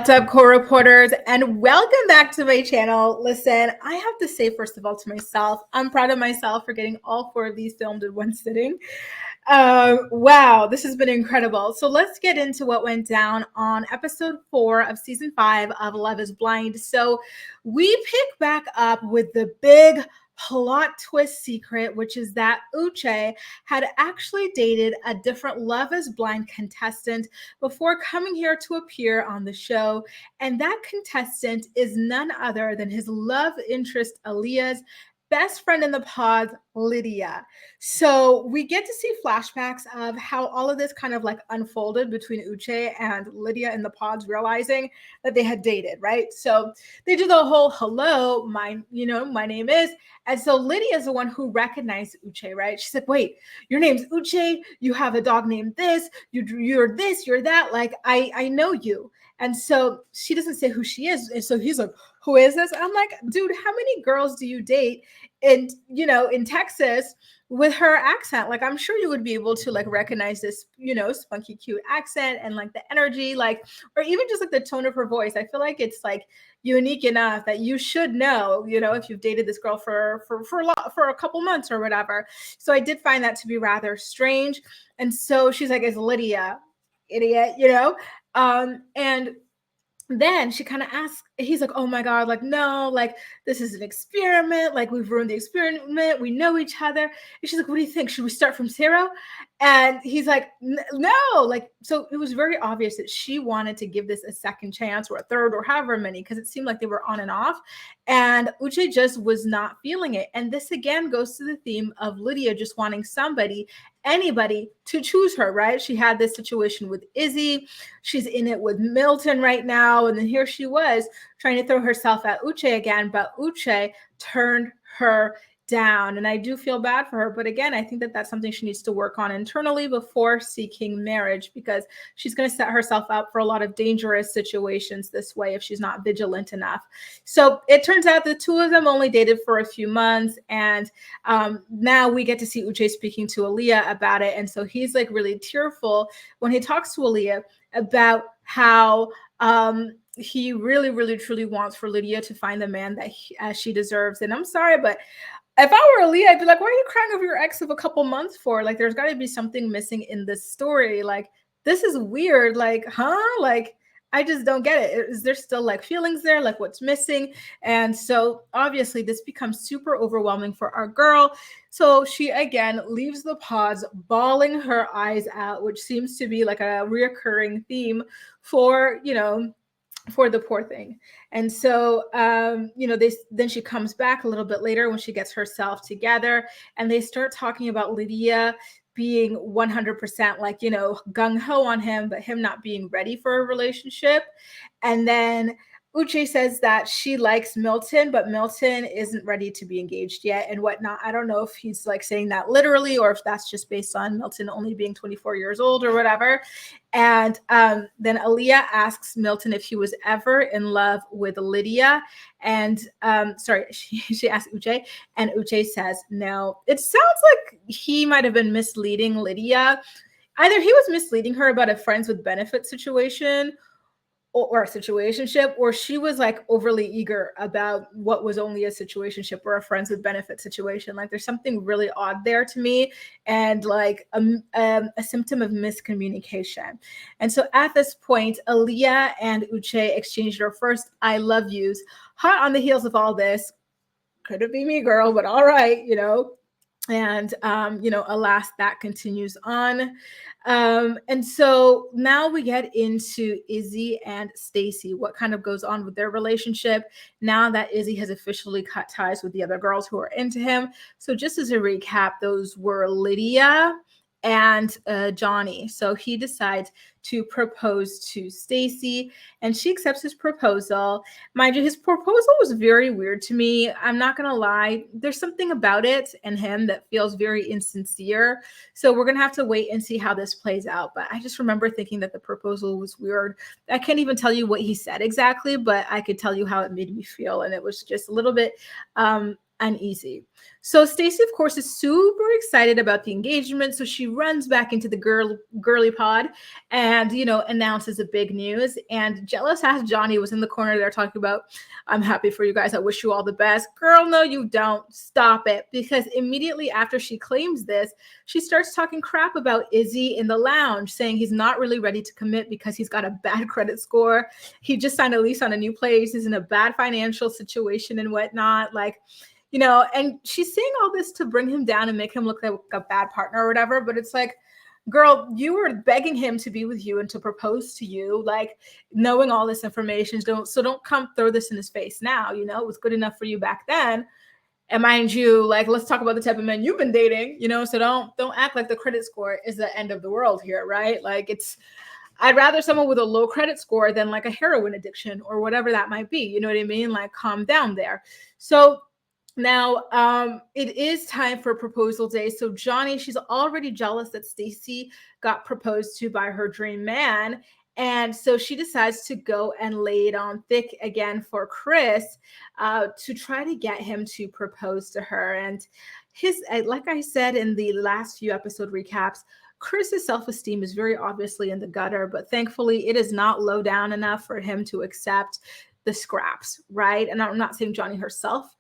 What's up, co-reporters, and welcome back to my channel. Listen, I have to say, first of all, to myself, I'm proud of myself for getting all 4 of these filmed in one sitting. Wow, this has been incredible. So let's get into what went down on episode 4 of season 5 of Love is Blind. So we pick back up with the big plot twist secret, which is that Uche had actually dated a different Love is Blind contestant before coming here to appear on the show. And that contestant is none other than his love interest, Aaliyah's best friend in the pod, Lydia. So we get to see flashbacks of how all of this kind of like unfolded between Uche and Lydia in the pods, realizing that they had dated, right? So they do the whole hello, my name is. And so Lydia is the one who recognized Uche, right? She said, wait, your name's Uche. You have a dog named this. You're this, you're that. Like, I know you. And so she doesn't say who she is. And so he's like, who is this? I'm like, dude, how many girls do you date in Texas with her accent? Like, I'm sure you would be able to like recognize this, spunky, cute accent and like the energy, like, or even just like the tone of her voice. I feel like it's like unique enough that you should know, if you've dated this girl for a couple months or whatever. So I did find that to be rather strange. And so she's like, it's Lydia, idiot, and then she kind of asks, he's like, oh my God, like, no, like, this is an experiment. Like, we've ruined the experiment. We know each other. And she's like, what do you think? Should we start from 0? And he's like, no, like, so it was very obvious that she wanted to give this a second chance or a third or however many, because it seemed like they were on and off. And Uche just was not feeling it. And this again goes to the theme of Lydia just wanting anybody to choose her, right? She had this situation with Izzy. She's in it with Milton right now. And then here she was trying to throw herself at Uche again, but Uche turned her down. And I do feel bad for her. But again, I think that that's something she needs to work on internally before seeking marriage, because she's going to set herself up for a lot of dangerous situations this way if she's not vigilant enough. So it turns out the 2 of them only dated for a few months. And now we get to see Uche speaking to Aaliyah about it. And so he's like really tearful when he talks to Aaliyah about how he really, really, truly wants for Lydia to find the man that she deserves. And I'm sorry, but if I were Aaliyah, I'd be like, why are you crying over your ex of a couple months for? Like, there's got to be something missing in this story. Like, this is weird. Like, huh? Like, I just don't get it. Is there still like feelings there? Like, what's missing? And so obviously this becomes super overwhelming for our girl. So she again leaves the pods bawling her eyes out, which seems to be like a reoccurring theme for, for the poor thing. And so, then she comes back a little bit later when she gets herself together, and they start talking about Lydia being 100% like, gung-ho on him, but him not being ready for a relationship. And then Uche says that she likes Milton, but Milton isn't ready to be engaged yet and whatnot. I don't know if he's like saying that literally or if that's just based on Milton only being 24 years old or whatever. And then Aaliyah asks Milton if he was ever in love with Lydia. And she asked Uche, and Uche says no. It sounds like he might have been misleading Lydia. Either he was misleading her about a friends with benefits situation or a situationship, or she was like overly eager about what was only a situationship or a friends with benefit situation. Like, there's something really odd there to me, and like a symptom of miscommunication. And so at this point, Aaliyah and Uche exchanged their first I love yous. Hot on the heels of all this. Could it be me, girl? But all right, and alas, that continues on. And so now we get into Izzy and Stacy, what kind of goes on with their relationship now that Izzy has officially cut ties with the other girls who are into him. So just as a recap, those were Lydia and Johnny. So he decides to propose to Stacy, and she accepts his proposal. Mind you, his proposal was very weird to me. I'm not gonna lie. There's something about it and him that feels very insincere. So we're gonna have to wait and see how this plays out. But I just remember thinking that the proposal was weird. I can't even tell you what he said exactly, but I could tell you how it made me feel. And it was just a little bit uneasy. So Stacy, of course, is super excited about the engagement. So she runs back into the girly pod and, announces the big news. And jealous ass Johnny was in the corner there talking about, I'm happy for you guys. I wish you all the best. Girl, no, you don't. Stop it. Because immediately after she claims this, she starts talking crap about Izzy in the lounge, saying he's not really ready to commit because he's got a bad credit score. He just signed a lease on a new place. He's in a bad financial situation and whatnot. And she's saying all this to bring him down and make him look like a bad partner or whatever. But it's like, girl, you were begging him to be with you and to propose to you, like knowing all this information. Don't come throw this in his face now. It was good enough for you back then. And mind you, like, let's talk about the type of men you've been dating, so don't act like the credit score is the end of the world here, right? Like I'd rather someone with a low credit score than like a heroin addiction or whatever that might be. You know what I mean? Like, calm down there. So now, it is time for proposal day. So Johnny, she's already jealous that Stacy got proposed to by her dream man. And so she decides to go and lay it on thick again for Chris to try to get him to propose to her. And like I said in the last few episode recaps, Chris's self-esteem is very obviously in the gutter, but thankfully it is not low down enough for him to accept the scraps, right? And I'm not saying Johnny herself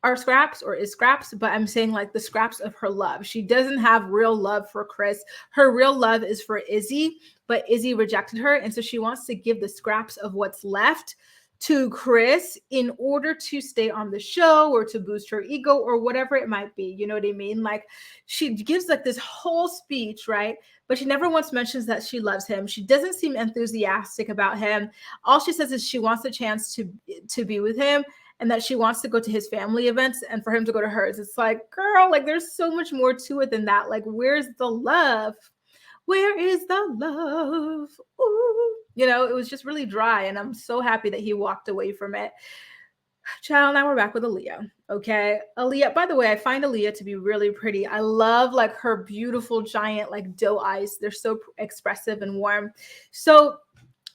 are scraps or is scraps, but I'm saying like the scraps of her love. She doesn't have real love for Chris. Her real love is for Izzy, but Izzy rejected her. And so she wants to give the scraps of what's left to Chris in order to stay on the show or to boost her ego or whatever it might be. You know what I mean? Like, she gives like this whole speech, right? But she never once mentions that she loves him. She doesn't seem enthusiastic about him. All she says is she wants a chance to be with him, and that she wants to go to his family events and for him to go to hers. It's like, girl, like, there's so much more to it than that. Like, where's the love? Where is the love? Ooh. It was just really dry, and I'm so happy that he walked away from it. Child, now we're back with Aaliyah. Okay. Aaliyah, by the way, I find Aaliyah to be really pretty. I love like her beautiful giant like doe eyes. They're so expressive and warm. So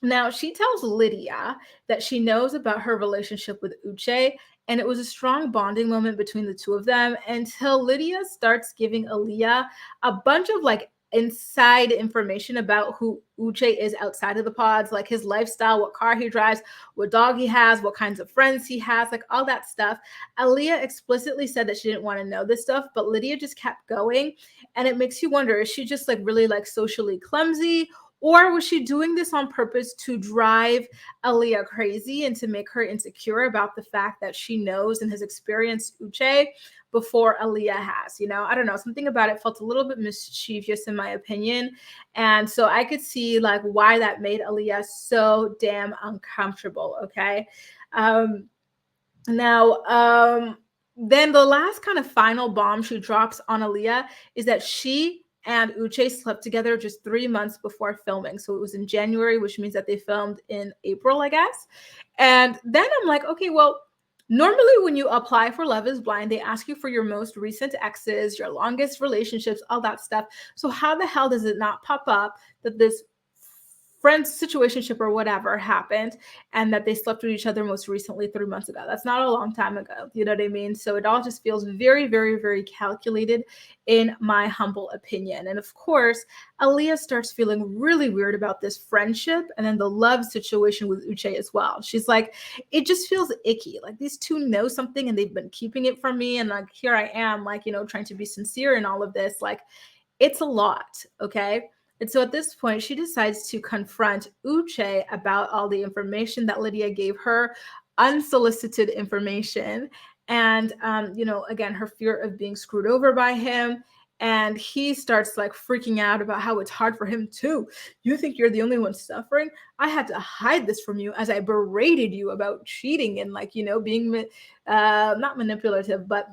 now she tells Lydia that she knows about her relationship with Uche, and it was a strong bonding moment between the two of them until Lydia starts giving Aaliyah a bunch of like inside information about who Uche is outside of the pods, like his lifestyle, what car he drives, what dog he has, what kinds of friends he has, like all that stuff. Aaliyah explicitly said that she didn't want to know this stuff, but Lydia just kept going. And it makes you wonder, is she just like really like socially clumsy? Or was she doing this on purpose to drive Aaliyah crazy and to make her insecure about the fact that she knows and has experienced Uche before Aaliyah has? I don't know. Something about it felt a little bit mischievous in my opinion. And so I could see like why that made Aaliyah so damn uncomfortable. Okay. Then the last kind of final bomb she drops on Aaliyah is that she and Uche slept together just 3 months before filming. So it was in January, which means that they filmed in April, I guess. And then I'm like, okay, well, normally when you apply for Love is Blind, they ask you for your most recent exes, your longest relationships, all that stuff. So how the hell does it not pop up that this friend's situationship or whatever happened and that they slept with each other most recently 3 months ago? That's not a long time ago. You know what I mean? So it all just feels very, very, very calculated in my humble opinion. And of course, Aaliyah starts feeling really weird about this friendship and then the love situation with Uche as well. She's like, it just feels icky. Like, these two know something and they've been keeping it from me. And like, here I am, like, trying to be sincere in all of this. Like, it's a lot. Okay. And so at this point, she decides to confront Uche about all the information that Lydia gave her, unsolicited information. And, again, her fear of being screwed over by him. And he starts like freaking out about how it's hard for him too. You think you're the only one suffering? I had to hide this from you as I berated you about cheating and like, being not manipulative, but,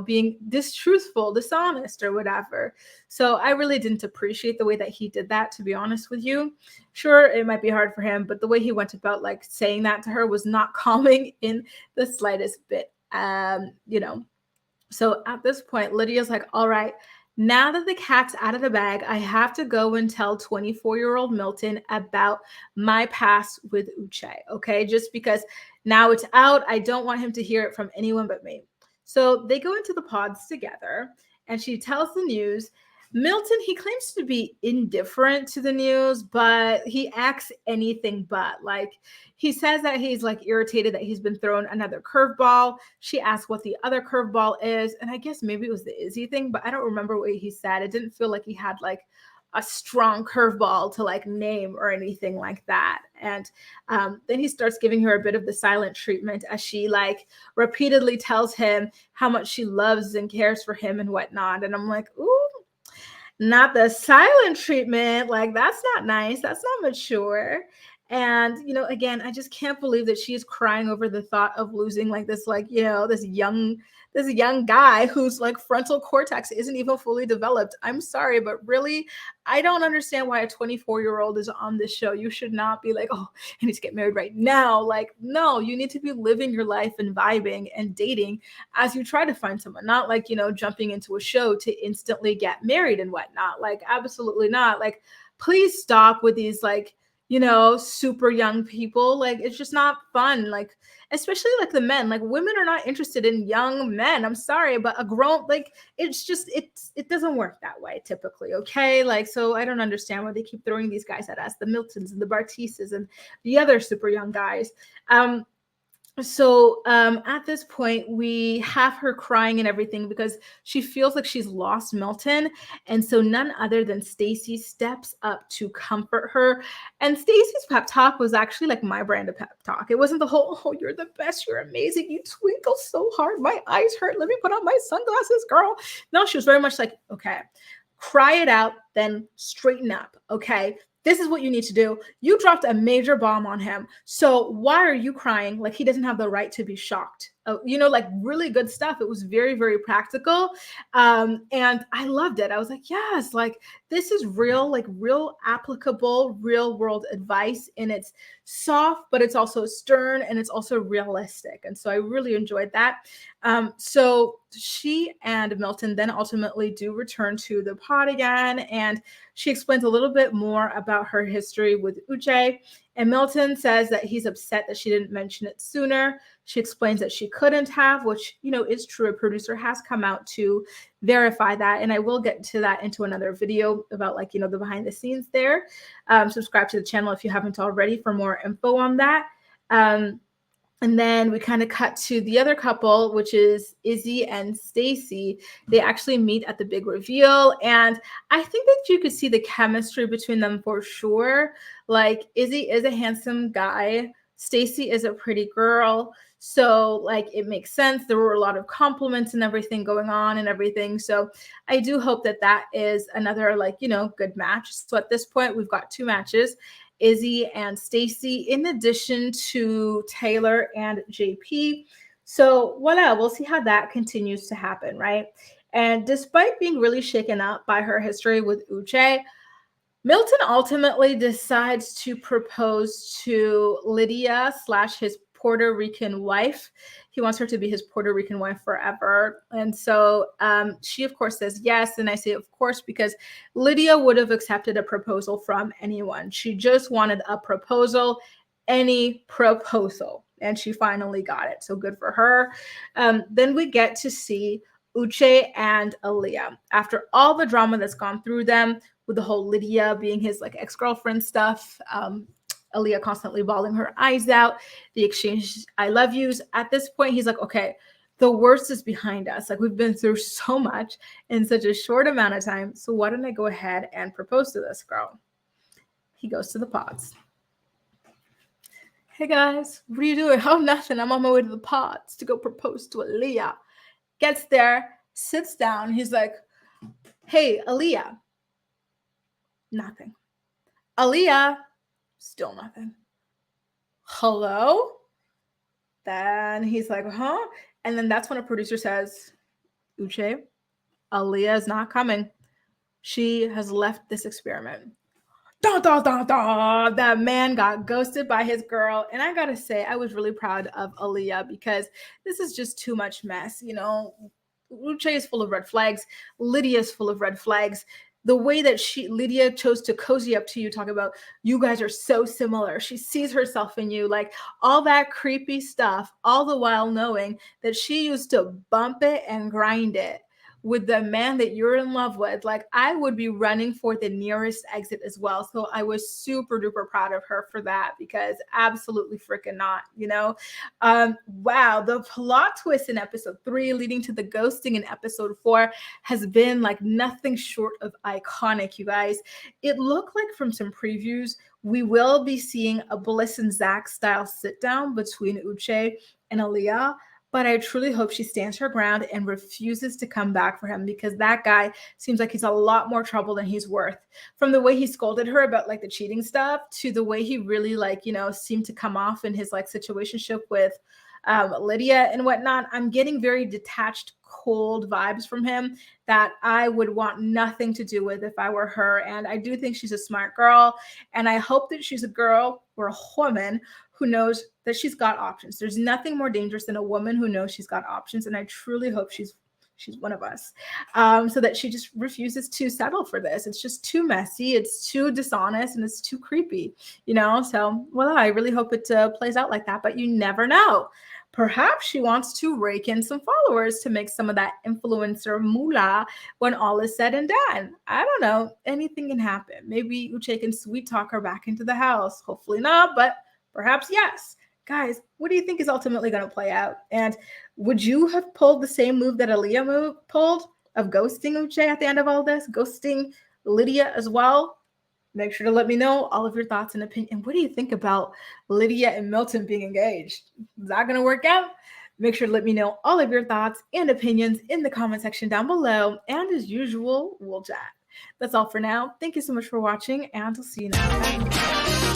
being distruthful, dishonest or whatever. So I really didn't appreciate the way that he did that, to be honest with you. Sure, it might be hard for him, but the way he went about like saying that to her was not calming in the slightest bit. So at this point, Lydia's like, all right, now that the cat's out of the bag, I have to go and tell 24-year-old Milton about my past with Uche, okay? Just because now it's out, I don't want him to hear it from anyone but me. So they go into the pods together and she tells the news. Milton, he claims to be indifferent to the news, but he acts anything but. Like, he says that he's like irritated that he's been thrown another curveball. She asks what the other curveball is, and I guess maybe it was the Izzy thing, but I don't remember what he said. It didn't feel like he had like a strong curveball to like name or anything like that. And then he starts giving her a bit of the silent treatment as she like repeatedly tells him how much she loves and cares for him and whatnot. And I'm like, ooh, not the silent treatment. Like, that's not nice. That's not mature. And, you know, again, I just can't believe that she's crying over the thought of losing like this, like, you know, this young guy whose like frontal cortex isn't even fully developed. I'm sorry, but really, I don't understand why a 24-year-old is on this show. You should not be like, oh, I need to get married right now. Like, no, you need to be living your life and vibing and dating as you try to find someone, not like, you know, jumping into a show to instantly get married and whatnot. Like, absolutely not. Like, please stop with these like, you know, super young people. Like, it's just not fun. Like, especially like the men, like women are not interested in young men. I'm sorry, but a grown, like, it's just, it doesn't work that way typically. Okay. Like, so I don't understand why they keep throwing these guys at us, the Miltons and the Bartises and the other super young guys. So at this point, we have her crying and everything because she feels like she's lost Milton. And so none other than Stacy steps up to comfort her. And Stacy's pep talk was actually like my brand of pep talk. It wasn't the whole, oh, you're the best, you're amazing, you twinkle so hard, my eyes hurt, let me put on my sunglasses, girl. No, she was very much like, okay, cry it out, then straighten up, okay? This is what you need to do. You dropped a major bomb on him. So why are you crying? Like, he doesn't have the right to be shocked. You know, like really good stuff. It was very, very practical. And I loved it. I was like, yes, like this is real, like real applicable, real world advice. And it's soft, but it's also stern and it's also realistic. And so I really enjoyed that. So she and Milton then ultimately do return to the pod again. And she explains a little bit more about her history with Uche. And Milton says that he's upset that she didn't mention it sooner. She explains that she couldn't have, which, you know, is true. A producer has come out to verify that. And I will get to that into another video about like, you know, the behind the scenes there. Subscribe to the channel if you haven't already for more info on that. And then we kind of cut to the other couple, which is Izzy and Stacy. They actually meet at the big reveal. And I think that you could see the chemistry between them for sure. Like, Izzy is a handsome guy. Stacy is a pretty girl. So like, it makes sense. There were a lot of compliments and everything going on and everything. So I do hope that that is another like, you know, good match. So at this point, we've got two matches. Izzy and Stacy, in addition to Taylor and JP. So voila, we'll see how that continues to happen, right? And despite being really shaken up by her history with Uche, Milton ultimately decides to propose to Lydia / his Puerto Rican wife. He wants her to be his Puerto Rican wife forever. And so she, of course, says yes. And I say, of course, because Lydia would have accepted a proposal from anyone. She just wanted a proposal, any proposal. And she finally got it. So good for her. Then we get to see Uche and Aaliyah. After all the drama that's gone through them, with the whole Lydia being his like ex-girlfriend stuff, Aaliyah constantly bawling her eyes out, the exchange I love yous. At this point, he's like, okay, the worst is behind us. Like, we've been through so much in such a short amount of time. So why don't I go ahead and propose to this girl? He goes to the pods. Hey guys, what are you doing? Oh, nothing. I'm on my way to the pods to go propose to Aaliyah. Gets there, sits down. He's like, hey, Aaliyah. Nothing. Aaliyah. Still nothing. Hello? Then he's like, huh? And then that's when a producer says, Uche, Aaliyah is not coming. She has left this experiment. Da, da, da, da. That man got ghosted by his girl. And I gotta say, I was really proud of Aaliyah because this is just too much mess. You know, Uche is full of red flags. Lydia is full of red flags. the way that Lydia chose to cozy up to you, talk about you guys are so similar. She sees herself in you, like all that creepy stuff, all the while knowing that she used to bump it and grind it with the man that you're in love with. Like, I would be running for the nearest exit as well. So I was super duper proud of her for that, because absolutely freaking not, you know? Wow, the plot twist in episode 3 leading to the ghosting in episode 4 has been like nothing short of iconic, you guys. It looked like from some previews, we will be seeing a Bliss and Zach style sit down between Uche and Aaliyah. But I truly hope she stands her ground and refuses to come back for him, because that guy seems like he's a lot more trouble than he's worth. From the way he scolded her about like the cheating stuff to the way he really like, you know, seemed to come off in his like situationship with Lydia and whatnot, I'm getting very detached, cold vibes from him that I would want nothing to do with if I were her. And I do think she's a smart girl. And I hope that she's a girl or a woman who knows that she's got options. There's nothing more dangerous than a woman who knows she's got options. And I truly hope she's one of us, so that she just refuses to settle for this. It's just too messy, it's too dishonest, and it's too creepy, you know? So, well, I really hope it plays out like that, but you never know. Perhaps she wants to rake in some followers to make some of that influencer moolah when all is said and done. I don't know. Anything can happen. Maybe Uche can sweet talk her back into the house. Hopefully not, but perhaps yes. Guys, what do you think is ultimately going to play out? And would you have pulled the same move that Aaliyah pulled of ghosting Uche at the end of all this, ghosting Lydia as well? Make sure to let me know all of your thoughts and opinions. And what do you think about Lydia and Milton being engaged? Is that going to work out? Make sure to let me know all of your thoughts and opinions in the comment section down below. And as usual, we'll chat. That's all for now. Thank you so much for watching, and I'll see you next time.